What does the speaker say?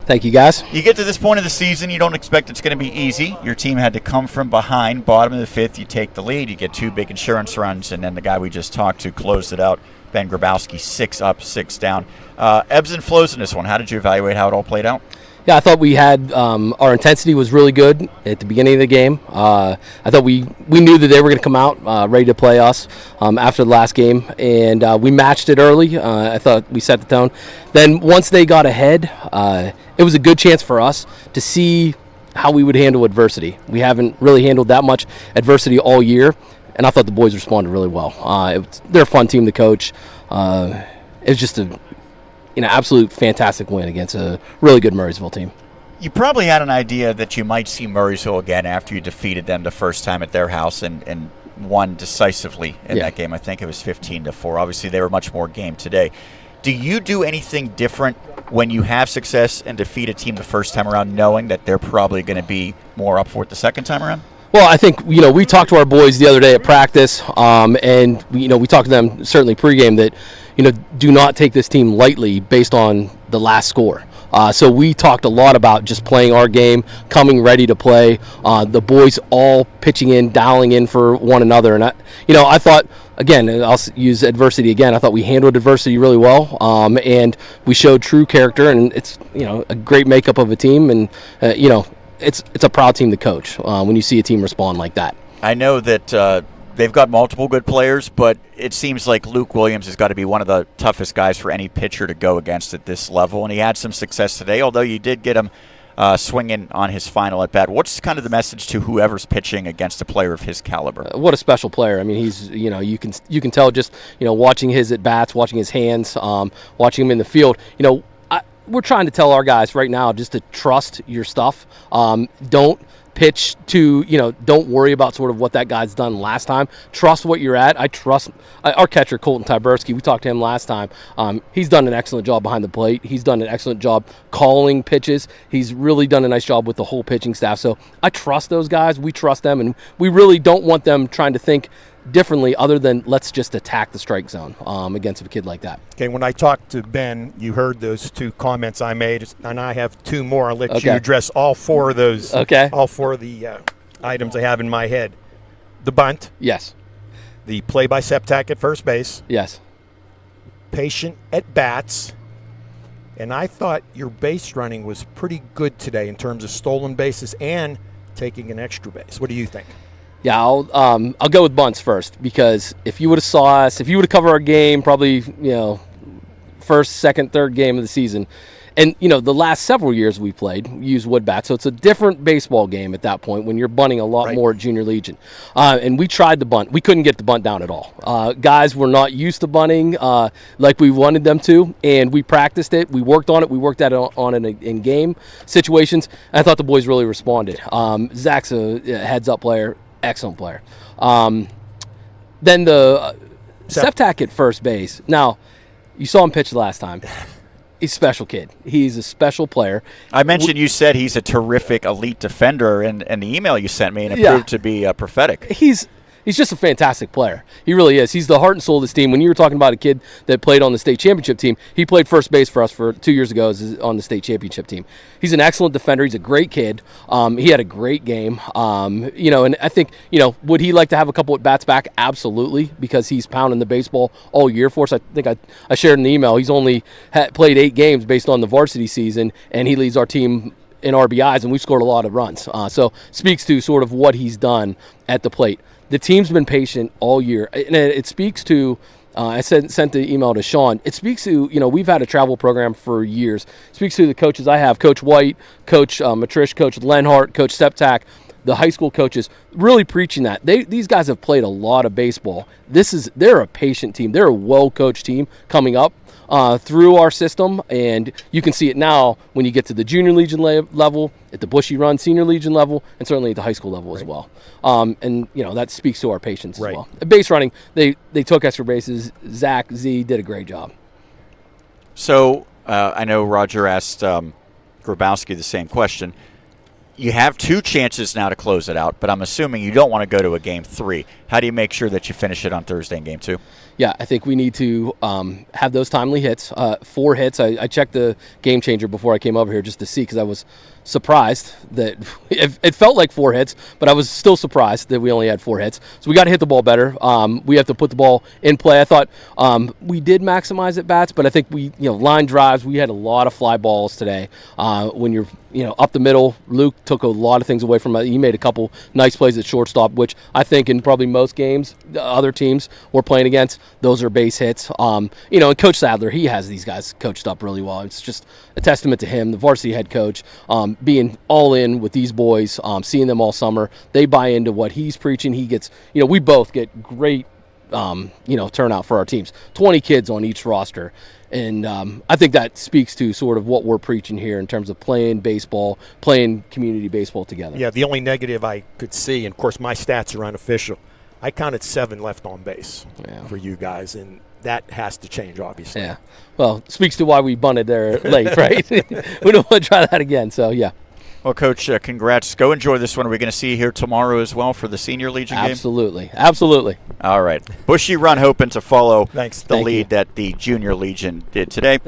Thank you, guys. You get to this point of the season, you don't expect it's going to be easy. Your team had to come from behind, bottom of the fifth. You take the lead. You get 2 big insurance runs, and then the guy we just talked to closed it out, Ben Grabowski, 6 up, 6 down. Ebbs and flows in this one. How did you evaluate how it all played out? Yeah, I thought we had our intensity was really good at the beginning of the game. I thought we knew that they were going to come out ready to play us after the last game, and we matched it early. I thought we set the tone. Then once they got ahead, it was a good chance for us to see how we would handle adversity. We haven't really handled that much adversity all year, and I thought the boys responded really well. They're a fun team to coach. It was just a absolute fantastic win against a really good Murraysville team. You probably had an idea that you might see Murraysville again after you defeated them the first time at their house and won decisively in that game. I think it was 15-4. Obviously, they were much more game today. Do you do anything different when you have success and defeat a team the first time around, knowing that they're probably going to be more up for it the second time around? Well, I think, we talked to our boys the other day at practice, and, we talked to them certainly pregame that, do not take this team lightly based on the last score. So we talked a lot about just playing our game, coming ready to play, the boys all pitching in, dialing in for one another. And, I thought, again, I'll use adversity again, I thought we handled adversity really well, and we showed true character, and it's, a great makeup of a team, and, it's a proud team to coach when you see a team respond like that. I know that they've got multiple good players, but it seems like Luke Williams has got to be one of the toughest guys for any pitcher to go against at this level, and he had some success today, although you did get him swinging on his final at bat. What's kind of the message to whoever's pitching against a player of his caliber? What a special player. I mean, he's, you can tell just, watching his at bats, watching his hands, watching him in the field, we're trying to tell our guys right now just to trust your stuff. Don't pitch to, don't worry about sort of what that guy's done last time. Trust what you're at. I trust our catcher, Colton Tyberski. We talked to him last time. He's done an excellent job behind the plate. He's done an excellent job calling pitches. He's really done a nice job with the whole pitching staff. So I trust those guys. We trust them, and we really don't want them trying to think differently other than let's just attack the strike zone against a kid like that. Okay, when I talked to Ben, you heard those 2 comments I made, and I have 2 more. I'll let you address all 4 of those. Okay. All 4 of the items I have in my head. The bunt. Yes. The play by Septak at first base. Yes. Patient at bats. And I thought your base running was pretty good today in terms of stolen bases and taking an extra base. What do you think? Yeah, I'll go with bunts first, because if you would have saw us, if you would have covered our game, probably, first, second, third game of the season, and, the last several years we played, we used wood bats, so it's a different baseball game at that point when you're bunting a lot more at Junior Legion. And we tried the bunt. We couldn't get the bunt down at all. Guys were not used to bunting like we wanted them to, and we practiced it. We worked on it. We worked at it on it in game situations, and I thought the boys really responded. Zach's a heads-up player. Excellent player. Then the Septak at first base. Now, you saw him pitch last time. He's a special kid. He's a special player. I mentioned you said he's a terrific elite defender in the email you sent me, and it proved to be prophetic. He's just a fantastic player. He really is. He's the heart and soul of this team. When you were talking about a kid that played on the state championship team, he played first base for us for 2 years ago on the state championship team. He's an excellent defender. He's a great kid. He had a great game. And I think, would he like to have a couple at bats back? Absolutely, because he's pounding the baseball all year for us. I think I shared in the email. He's only played 8 games based on the varsity season, and he leads our team in RBIs, and we've scored a lot of runs. So speaks to sort of what he's done at the plate. The team's been patient all year, and it speaks to, I sent the email to Sean, it speaks to, we've had a travel program for years. It speaks to the coaches I have, Coach White, Coach Matrish, Coach Lenhart, Coach Septak, the high school coaches, really preaching that. These guys have played a lot of baseball. They're a patient team. They're a well-coached team coming up through our system, and you can see it now when you get to the Junior Legion level, at the Bushy Run Senior Legion level, and certainly at the high school level as well. And that speaks to our patience as well. Base running, they took extra bases. Zach Z did a great job. So I know Roger asked Grabowski the same question. you have 2 chances now to close it out, but I'm assuming you don't want to go to a game 3. How do you make sure that you finish it on Thursday in game 2? Yeah, I think we need to have those timely hits. 4 hits. I checked the game changer before I came over here just to see, because I was surprised that it felt like 4 hits, but I was still surprised that we only had 4 hits. So we got to hit the ball better. We have to put the ball in play. I thought we did maximize at bats, but I think line drives, we had a lot of fly balls today. When you're up the middle, Luke took a lot of things away from it. He made a couple nice plays at shortstop, which I think in probably most games the other teams we're playing against, those are base hits. And Coach Sadler, he has these guys coached up really well. It's just a testament to him, the varsity head coach, being all in with these boys, seeing them all summer. They buy into what he's preaching. He gets, we both get great, turnout for our teams. 20 kids on each roster. And I think that speaks to sort of what we're preaching here in terms of playing baseball, playing community baseball together. Yeah, the only negative I could see, and of course my stats are unofficial, I counted 7 left on base for you guys, and that has to change, obviously. Yeah. Well, speaks to why we bunted there late, right? We don't want to try that again, so yeah. Well, Coach, congrats. Go enjoy this one. Are we going to see you here tomorrow as well for the Senior Legion game? Absolutely. All right. Bushy Run hoping to follow Thanks. the lead that the Junior Legion did today.